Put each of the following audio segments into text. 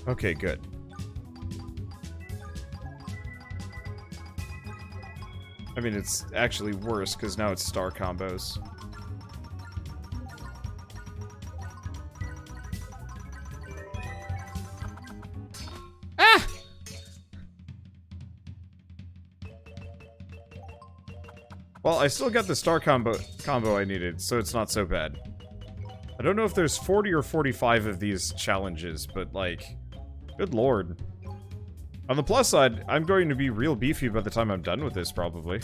Okay, good. I mean, it's actually worse, because now it's star combos. Ah! Well, I still got the star combo I needed, so it's not so bad. I don't know if there's 40 or 45 of these challenges, but, like, good lord. On the plus side, I'm going to be real beefy by the time I'm done with this, probably.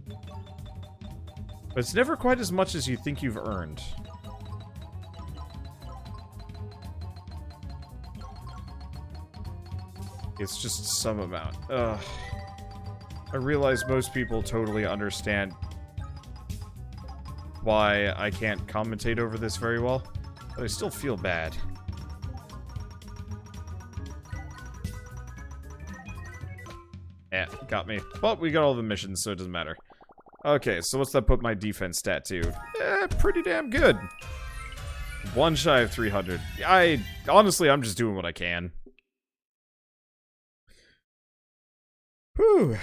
But it's never quite as much as you think you've earned. It's just some amount. Ugh. I realize most people totally understand why I can't commentate over this very well, but I still feel bad. Yeah, got me. But we got all the missions, so it doesn't matter. Okay, so what's that put my defense stat to? Pretty damn good. One shy of 300. Honestly, I'm just doing what I can. Whew.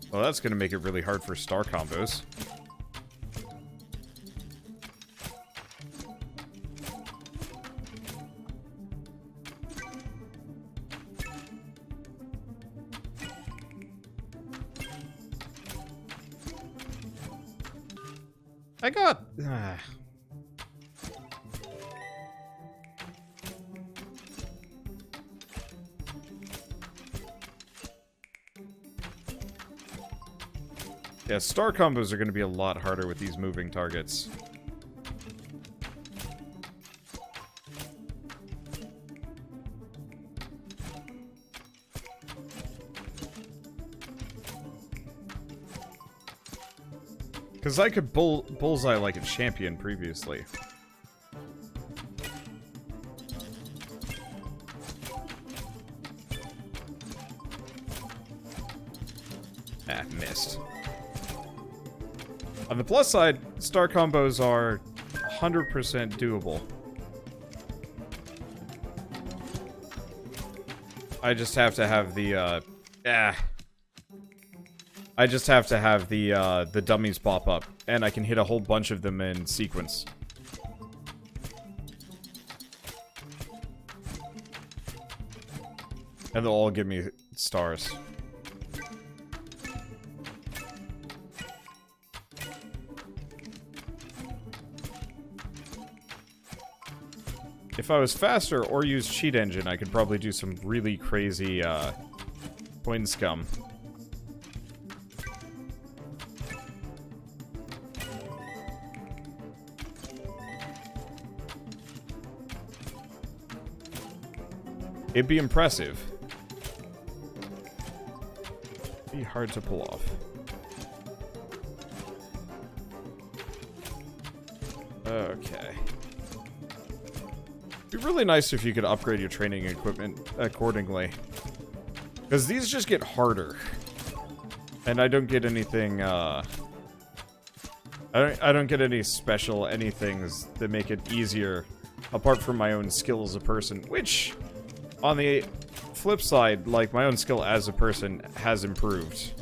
Well, that's gonna make it really hard for star combos. I got... Yeah, star combos are going to be a lot harder with these moving targets. Because I could bullseye like a champion previously. Ah, missed. On the plus side, star combos are 100% doable. I just have to have the, I just have to have the dummies pop up, and I can hit a whole bunch of them in sequence. And they'll all give me stars. If I was faster or used cheat engine, I could probably do some really crazy, coin scum. It'd be impressive. Be hard to pull off. Okay. It'd be really nice if you could upgrade your training equipment accordingly. Because these just get harder. And I don't get anything, I don't get any special anythings that make it easier, apart from my own skill as a person, which, on the flip side, like, my own skill as a person has improved.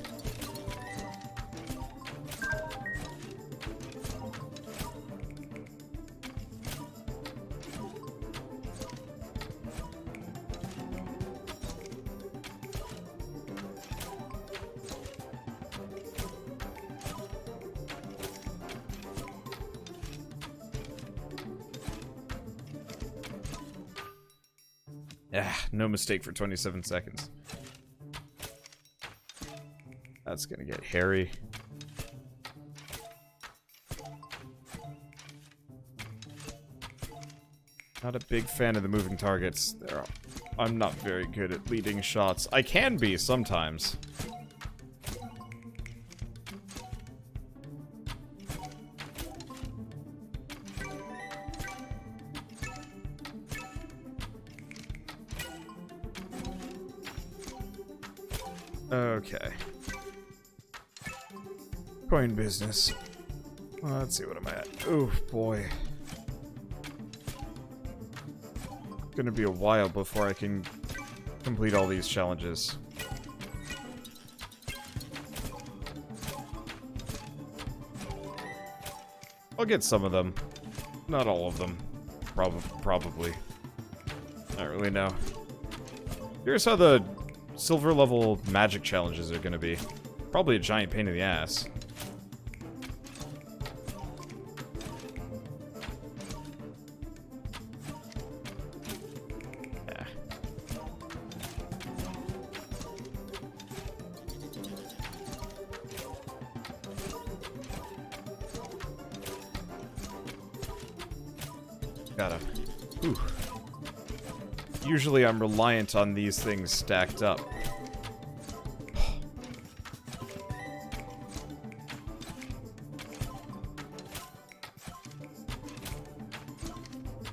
No mistake for 27 seconds. That's gonna get hairy. Not a big fan of the moving targets. I'm not very good at leading shots. I can be sometimes. Okay. Coin business. Let's see what I'm at. Oh boy. Gonna be a while before I can complete all these challenges. I'll get some of them. Not all of them. Probably. Not really know. Here's how the silver level magic challenges are gonna be. Probably a giant pain in the ass. Gotta. Ooh. Usually I'm reliant on these things stacked up.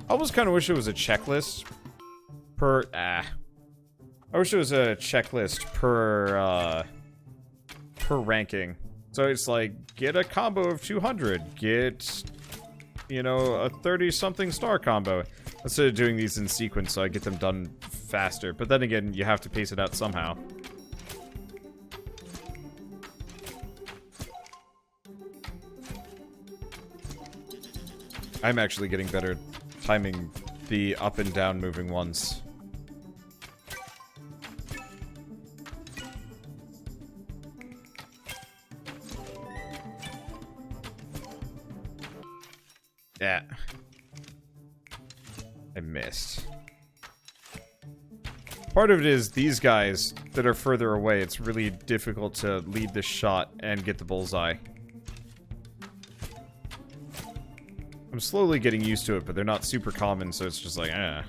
I almost kind of wish it was a checklist per... I wish it was a checklist per ranking. So it's like, get a combo of 200, get... you know, a 30-something star combo. Instead of doing these in sequence so I get them done faster. But then again, you have to pace it out somehow. I'm actually getting better at timing the up and down moving ones. Yeah. I missed. Part of it is these guys that are further away, it's really difficult to lead the shot and get the bullseye. I'm slowly getting used to it, but they're not super common, so it's just like, eh.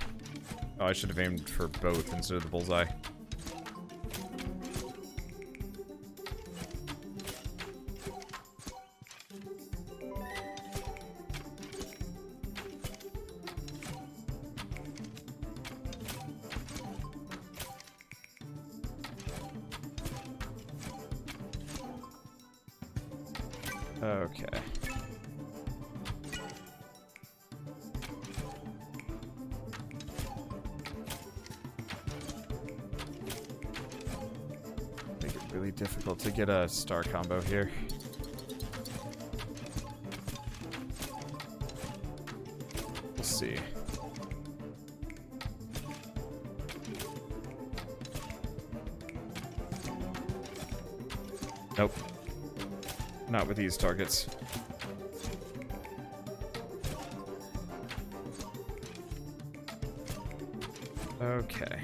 Oh, I should have aimed for both instead of the bullseye. Okay. Make it really difficult to get a star combo here. We'll see. Nope. Not with these targets. Okay.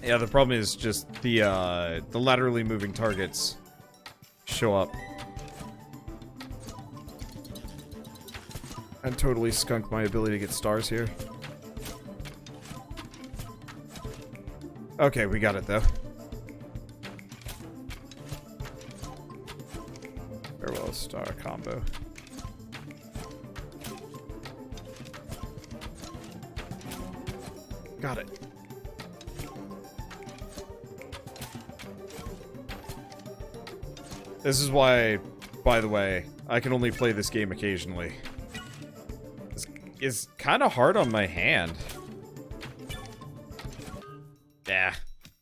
Yeah, the problem is just the laterally moving targets show up. And totally skunk my ability to get stars here. Okay, we got it though. Farewell star combo. Got it. This is why, by the way, I can only play this game occasionally. It's kind of hard on my hand. Yeah,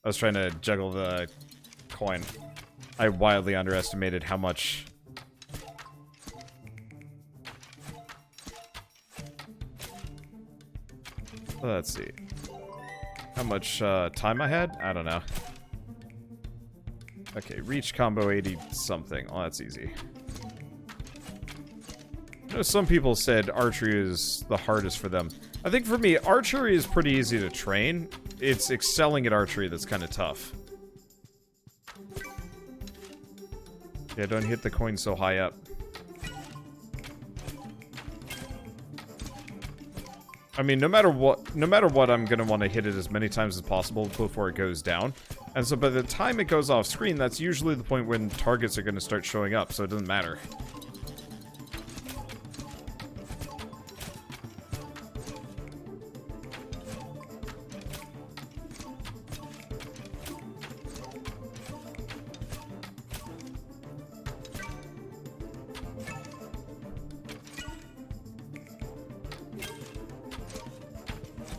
I was trying to juggle the coin. I wildly underestimated how much... Let's see. How much time I had? I don't know. Okay, reach combo 80 something. Oh, that's easy. You know, some people said archery is the hardest for them. I think for me, archery is pretty easy to train. It's excelling at archery that's kind of tough. Yeah, don't hit the coin so high up. I mean, no matter what, I'm gonna want to hit it as many times as possible before it goes down. And so by the time it goes off screen, that's usually the point when targets are gonna start showing up, so it doesn't matter.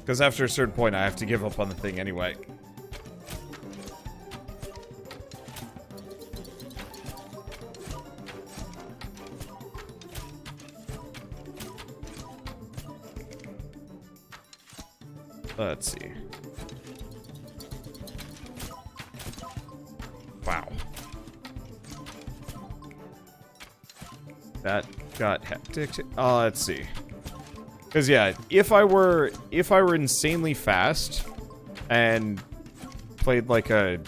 Because after a certain point, I have to give up on the thing anyway. Let's see. Wow. That got hectic. Let's see. Because yeah, if I were insanely fast and played like a,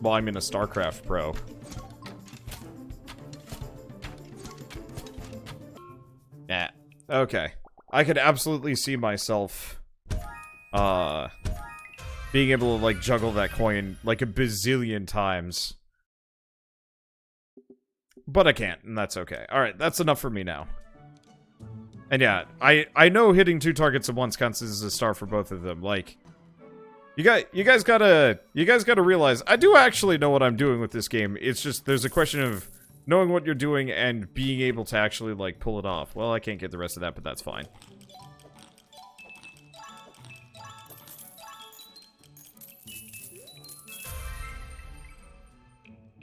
well, I'm in a StarCraft pro. Nah. Okay. I could absolutely see myself being able to like juggle that coin like a bazillion times. But I can't, and that's okay. Alright, that's enough for me now. And yeah, I know hitting 2 targets at once counts as a star for both of them. Like, you guys gotta realize, I do actually know what I'm doing with this game. It's just, there's a question of knowing what you're doing and being able to actually, like, pull it off. Well, I can't get the rest of that, but that's fine.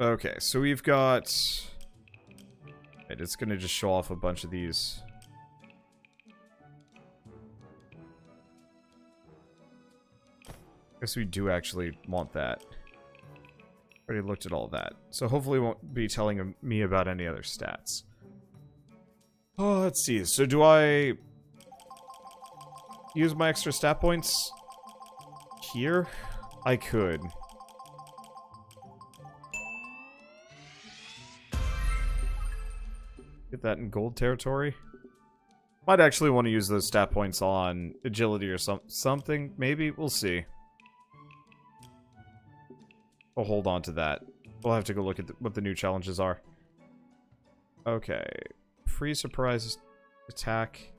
Okay, so we've got... Wait, it's gonna just show off a bunch of these. Guess we do actually want that. Already looked at all that. So hopefully it won't be telling me about any other stats. Oh, let's see. So do I use my extra stat points here? I could. Get that in gold territory. Might actually want to use those stat points on agility or something. Maybe. We'll see. We'll hold on to that. We'll have to go look at what the new challenges are. Okay. Free surprise attack.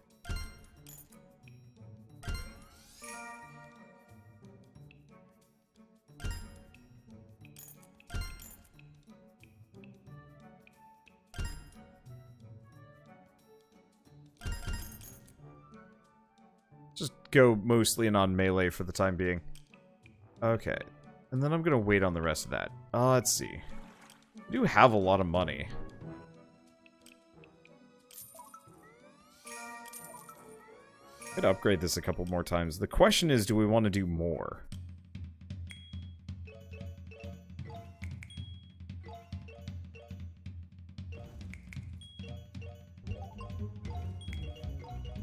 Just go mostly non melee for the time being. Okay. And then I'm gonna wait on the rest of that. Let's see. I do have a lot of money. I'd upgrade this a couple more times. The question is, do we want to do more?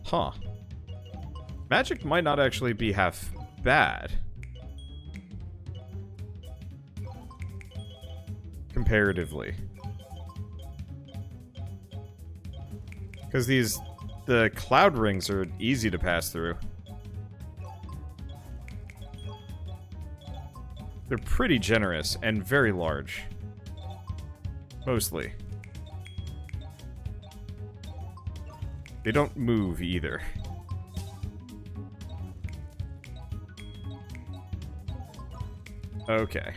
Huh. Magic might not actually be half bad. Comparatively. Because the cloud rings are easy to pass through. They're pretty generous and very large. Mostly. They don't move either. Okay.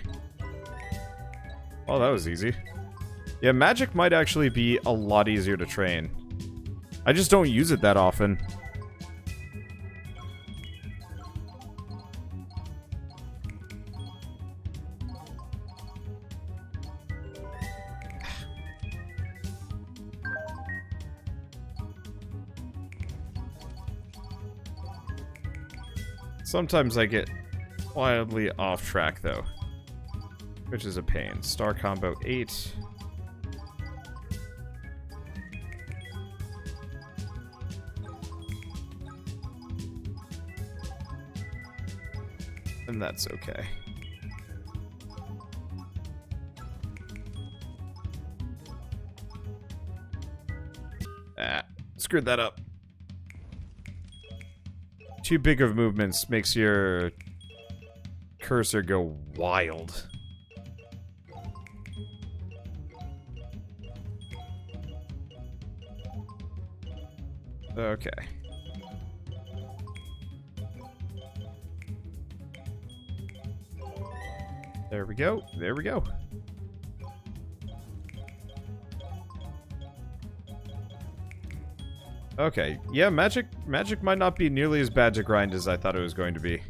Oh, that was easy. Yeah, magic might actually be a lot easier to train. I just don't use it that often. Sometimes I get wildly off track, though. Which is a pain. Star combo 8. And that's okay. Ah, screwed that up. Too big of movements makes your cursor go wild. Okay. There we go. There we go. Okay, yeah, magic might not be nearly as bad to grind as I thought it was going to be.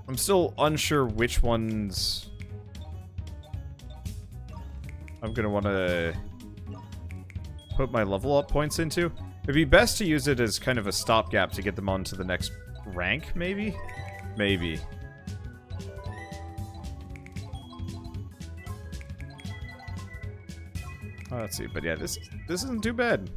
I'm still unsure which ones I'm gonna want to put my level up points into. It'd be best to use it as kind of a stopgap to get them on to the next rank, maybe? Maybe. Oh, let's see, but yeah, this isn't too bad.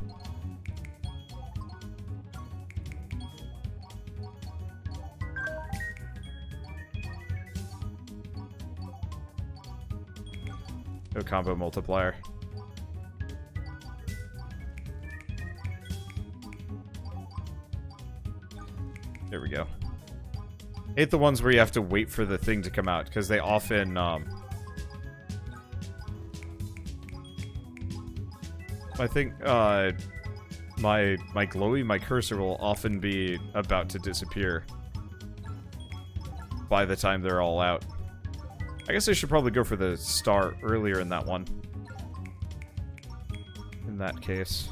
No combo multiplier. There we go. Hate the ones where you have to wait for the thing to come out, because they often, I think, my glowy, my cursor will often be about to disappear by the time they're all out. I guess I should probably go for the star earlier in that one. In that case.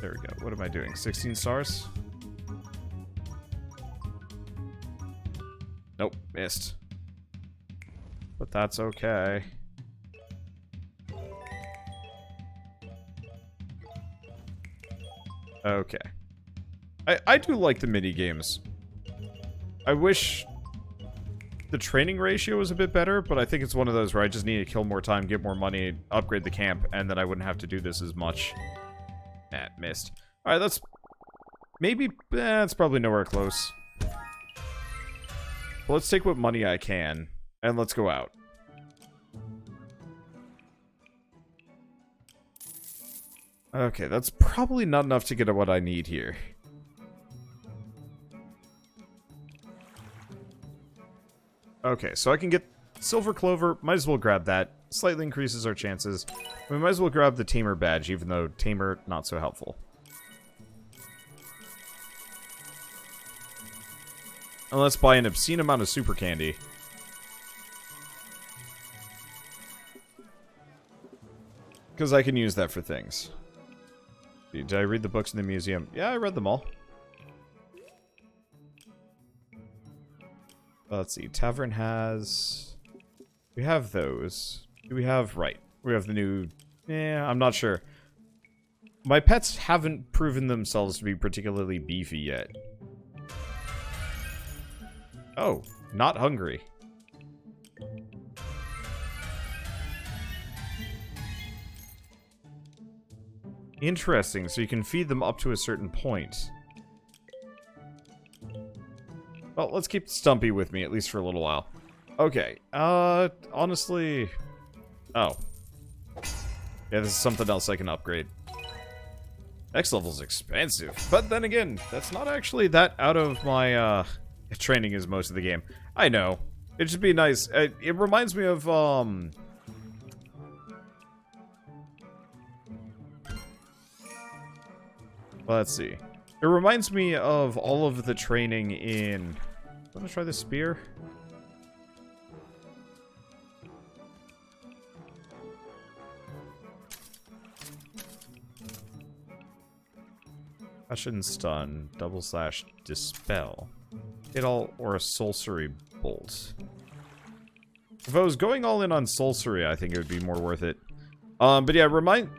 There we go. What am I doing? 16 stars? Nope, missed. But that's okay. Okay. I do like the mini-games. I wish the training ratio was a bit better, but I think it's one of those where I just need to kill more time, get more money, upgrade the camp, and then I wouldn't have to do this as much. Missed. Alright, that's... Maybe... it's probably nowhere close. But let's take what money I can, and let's go out. Okay, that's probably not enough to get at what I need here. Okay, so I can get Silver Clover. Might as well grab that. Slightly increases our chances. We might as well grab the Tamer badge, even though Tamer, not so helpful. And let's buy an obscene amount of super candy. Because I can use that for things. Did I read the books in the museum? Yeah, I read them all. Let's see. Tavern has... We have those. Do we have... Right. We have the new... I'm not sure. My pets haven't proven themselves to be particularly beefy yet. Oh, not hungry. Interesting, so you can feed them up to a certain point. Well, let's keep Stumpy with me, at least for a little while. Okay, honestly... Oh. Yeah, this is something else I can upgrade. Next level's expensive, but then again, that's not actually that out of my, training is most of the game. I know. It'd just be nice. It reminds me of, let's see. It reminds me of all of the training in... Want to try the spear? Passion Stun, double slash dispel. Hit all or a sorcery bolt. If I was going all in on sorcery, I think it would be more worth it. But yeah,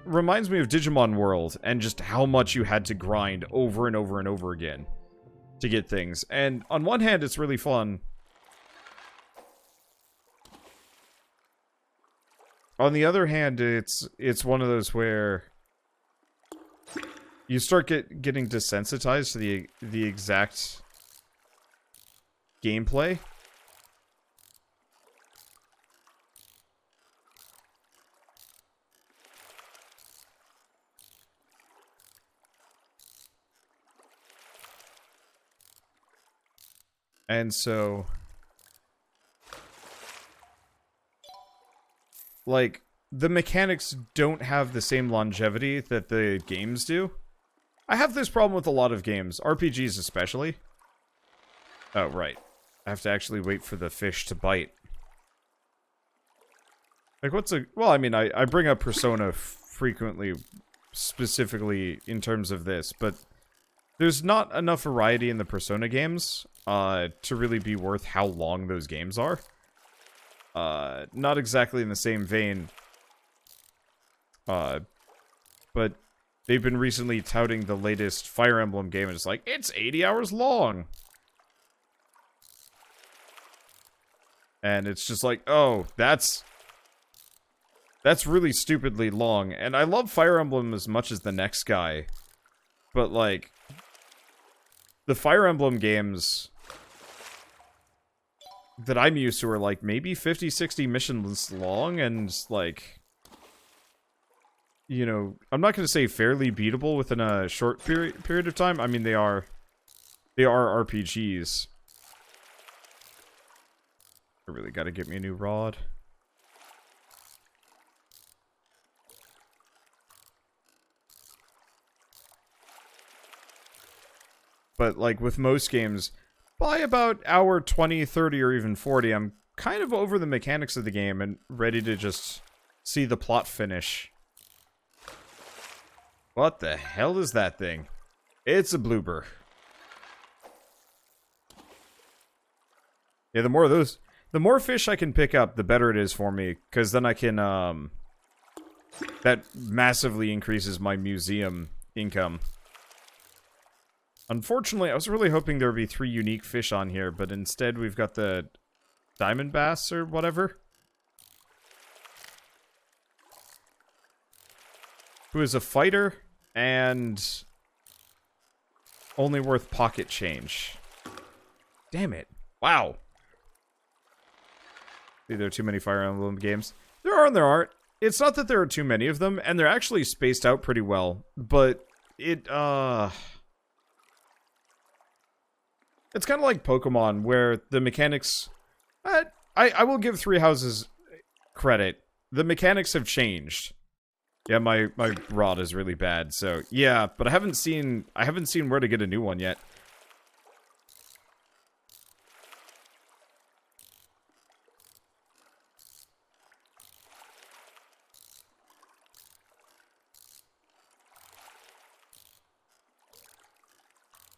reminds me of Digimon World and just how much you had to grind over and over and over again to get things. And on one hand, it's really fun. On the other hand, it's one of those where you start getting desensitized to the exact gameplay. And so, like, the mechanics don't have the same longevity that the games do. I have this problem with a lot of games, RPGs especially. Oh, right. I have to actually wait for the fish to bite. Like, what's a... Well, I mean, I bring up Persona frequently, specifically in terms of this, but there's not enough variety in the Persona games to really be worth how long those games are. Not exactly in the same vein, but they've been recently touting the latest Fire Emblem game, and it's like, it's 80 hours long! And it's just like, oh, that's really stupidly long. And I love Fire Emblem as much as the next guy, but, like, the Fire Emblem games that I'm used to are, like, maybe 50, 60 missions long, and, like, you know, I'm not going to say fairly beatable within a short period of time. I mean, they are RPGs. I really gotta get me a new rod. But, like, with most games, by about hour 20, 30, or even 40, I'm kind of over the mechanics of the game and ready to just see the plot finish. What the hell is that thing? It's a blooper. Yeah, the more of those... The more fish I can pick up, the better it is for me, because then I can, that massively increases my museum income. Unfortunately, I was really hoping there would be 3 unique fish on here, but instead we've got the diamond bass or whatever. Who is a fighter and only worth pocket change. Damn it. Wow. There are too many Fire Emblem games. There are and there aren't. It's not that there are too many of them, and they're actually spaced out pretty well, but it's kind of like Pokemon, where the mechanics... I will give Three Houses credit. The mechanics have changed. Yeah, my rod is really bad, so... Yeah, but I haven't seen where to get a new one yet.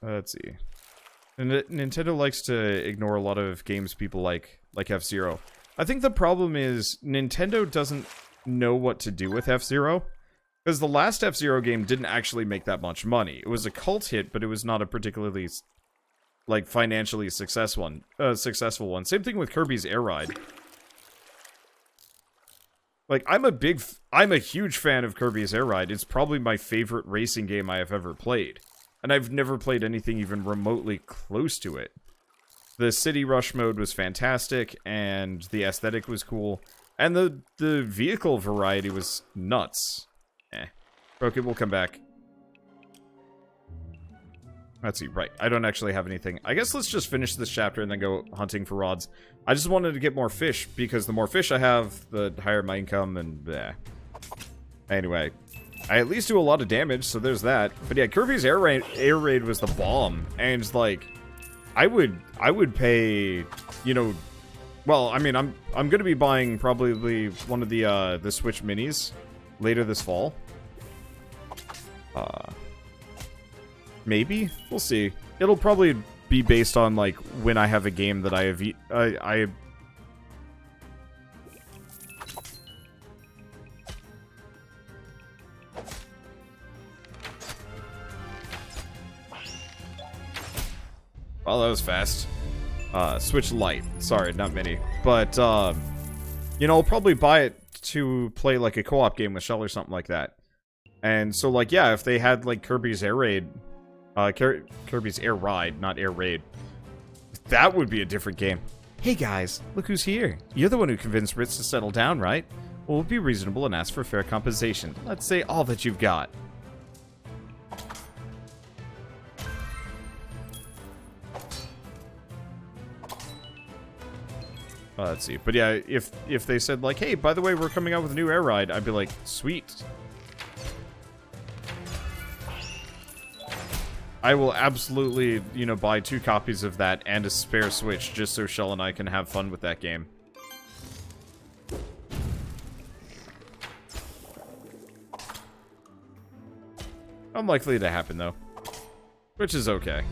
Let's see. And Nintendo likes to ignore a lot of games people like F-Zero. I think the problem is Nintendo doesn't know what to do with F-Zero. Because the last F-Zero game didn't actually make that much money. It was a cult hit, but it was not a particularly, like, financially successful one. Same thing with Kirby's Air Ride. Like, I'm a huge fan of Kirby's Air Ride. It's probably my favorite racing game I have ever played. And I've never played anything even remotely close to it. The City Rush mode was fantastic, and the aesthetic was cool, and the vehicle variety was nuts. Okay, we'll come back. Let's see, right, I don't actually have anything. I guess let's just finish this chapter and then go hunting for rods. I just wanted to get more fish, because the more fish I have, the higher my income, and bleh. Anyway. I at least do a lot of damage, so there's that. But yeah, Kirby's Air Raid was the bomb, and like, I would pay, you know, well, I mean, I'm gonna be buying probably one of the Switch Minis later this fall. Maybe we'll see. It'll probably be based on like when I have a game that I have Well, that was fast. Switch Lite. Sorry, not Mini. But, you know, I'll probably buy it to play, like, a co-op game with Shell or something like that. And so, like, yeah, if they had, like, Kirby's Air Raid... Kirby's Air Ride, not Air Raid. That would be a different game. Hey, guys, look who's here. You're the one who convinced Ritz to settle down, right? Well, we'll be reasonable and ask for fair compensation. Let's say all that you've got. Let's see. But yeah, if they said, like, hey, by the way, we're coming out with a new Air Ride, I'd be like, sweet. I will absolutely, you know, buy 2 copies of that and a spare Switch just so Shell and I can have fun with that game. Unlikely to happen, though. Which is okay.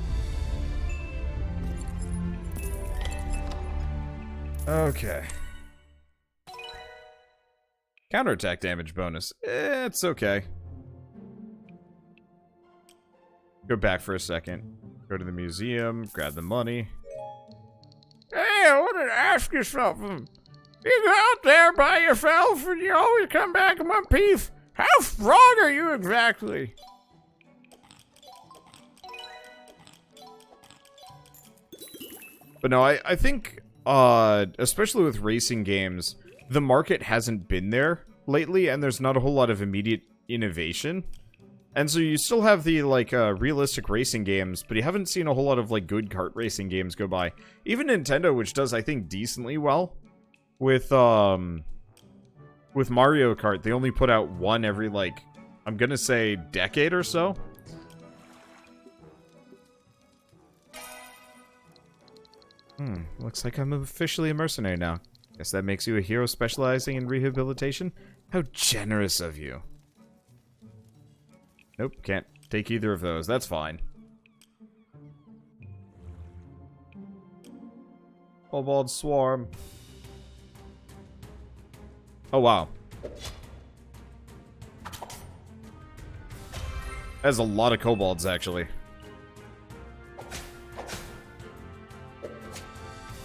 Okay. Counterattack damage bonus. It's okay. Go back for a second. Go to the museum, grab the money. Hey, I wanted to ask you something. You go out there by yourself and you always come back in one piece. How strong are you exactly? But no, I think, especially with racing games, the market hasn't been there lately, and there's not a whole lot of immediate innovation. And so you still have the, like, realistic racing games, but you haven't seen a whole lot of, like, good kart racing games go by. Even Nintendo, which does, I think, decently well with Mario Kart, they only put out one every, like, I'm gonna say decade or so. Looks like I'm officially a mercenary now. Guess that makes you a hero specializing in rehabilitation? How generous of you. Nope, can't take either of those. That's fine. Kobold swarm. Oh, wow. That's a lot of kobolds, actually.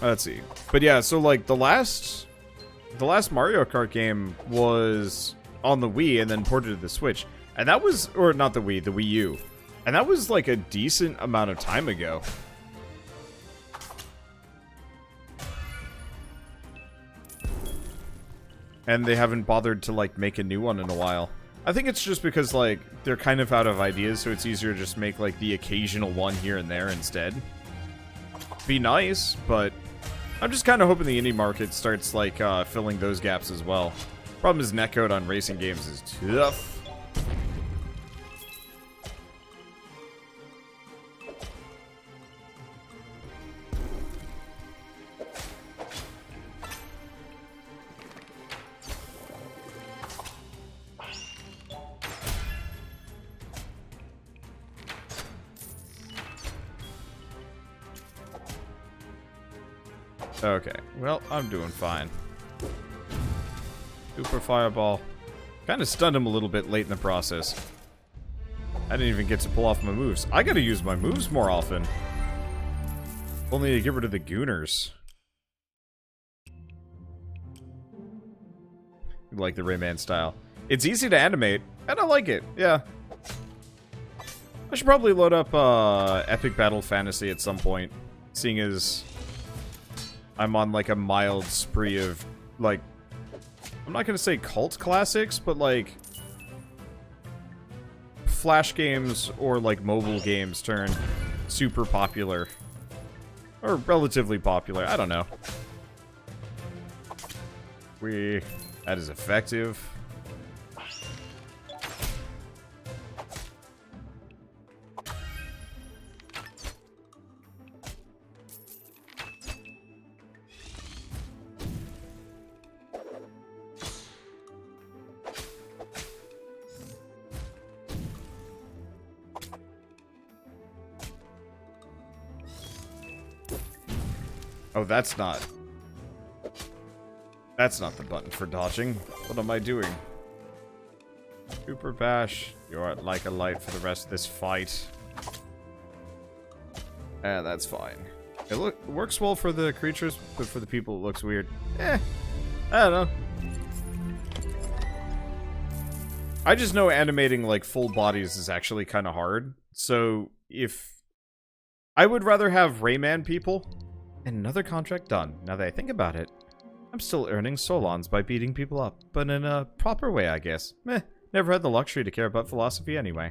Let's see. But yeah, so like the last Mario Kart game was on the Wii and then ported to the Switch. And that was, or not the Wii, the Wii U. And that was like a decent amount of time ago. And they haven't bothered to like make a new one in a while. I think it's just because like they're kind of out of ideas, so it's easier to just make like the occasional one here and there instead. Be nice, but I'm just kind of hoping the indie market starts, like, filling those gaps as well. Problem is, netcode on racing games is tough. Okay, well, I'm doing fine. Super Fireball. Kind of stunned him a little bit late in the process. I didn't even get to pull off my moves. I gotta use my moves more often. Only to get rid of the gooners. Like the Rayman style. It's easy to animate, and I like it, yeah. I should probably load up Epic Battle Fantasy at some point, seeing as I'm on, like, a mild spree of, like, I'm not gonna say cult classics, but, like, Flash games or, like, mobile games turned super popular. Or relatively popular, I don't know. That is effective. Oh, that's not the button for dodging. What am I doing? Super Bash. You are like a light for the rest of this fight. That's fine. It works well for the creatures, but for the people it looks weird. I don't know. I just know animating, like, full bodies is actually kind of hard. So, if... I would rather have Rayman people... And another contract done. Now that I think about it, I'm still earning solons by beating people up, but in a proper way, I guess. Meh, never had the luxury to care about philosophy anyway.